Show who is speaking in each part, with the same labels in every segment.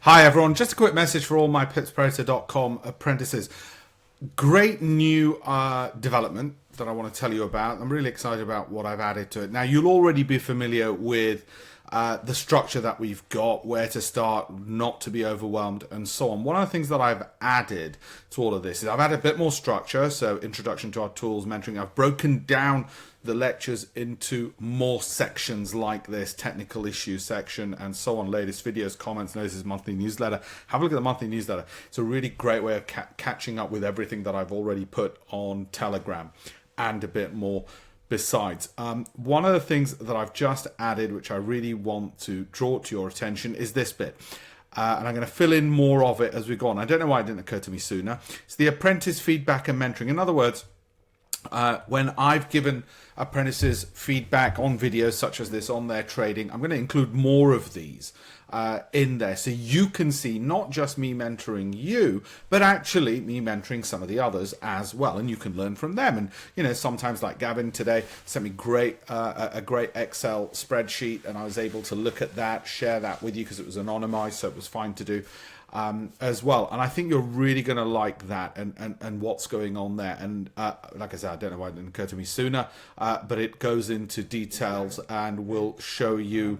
Speaker 1: Hi everyone, just a quick message for all my pipspredator.com apprentices. Great new development that I want to tell you about. I'm really excited about what I've added to it. Now, you'll already be familiar with the structure that we've got, where to start, not to be overwhelmed, and so on. One of the things that I've added to all of this is I've added a bit more structure, so introduction to our tools, mentoring. I've broken down the lectures into more sections like this, technical issues section, and so on, latest videos, comments, notices, monthly newsletter. Have a look at the monthly newsletter. It's a really great way of catching up with everything that I've already put on Telegram and a bit more besides. One of the things that I've just added, which I really want to draw to your attention, is this bit. And I'm going to fill in more of it as we go on. I don't know why it didn't occur to me sooner. It's the apprentice feedback and mentoring. In other words, when I've given apprentices feedback on videos such as this on their trading, I'm going to include more of these in there, so you can see not just me mentoring you, but actually me mentoring some of the others as well, and you can learn from them. And you know, sometimes, like Gavin today sent me a great Excel spreadsheet, and I was able to look at that, share that with you because it was anonymized, so it was fine to do as well. And I think you're really going to like that and what's going on there. And like I said, I don't know why it didn't occur to me sooner, but it goes into details and will show you,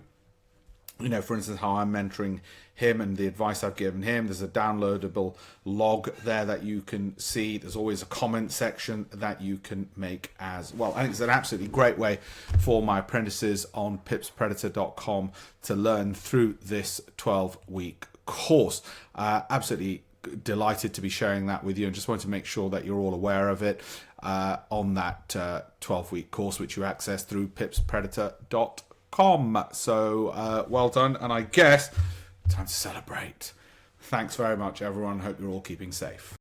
Speaker 1: you know, for instance, how I'm mentoring him and the advice I've given him. There's a downloadable log there that you can see. There's always a comment section that you can make as well. I think it's an absolutely great way for my apprentices on pipspredator.com to learn through this 12-week course. Absolutely delighted to be sharing that with you, and just wanted to make sure that you're all aware of it on that 12-week course, which you access through pipspredator.com. So well done, and I guess time to celebrate. Thanks very much, everyone. Hope you're all keeping safe.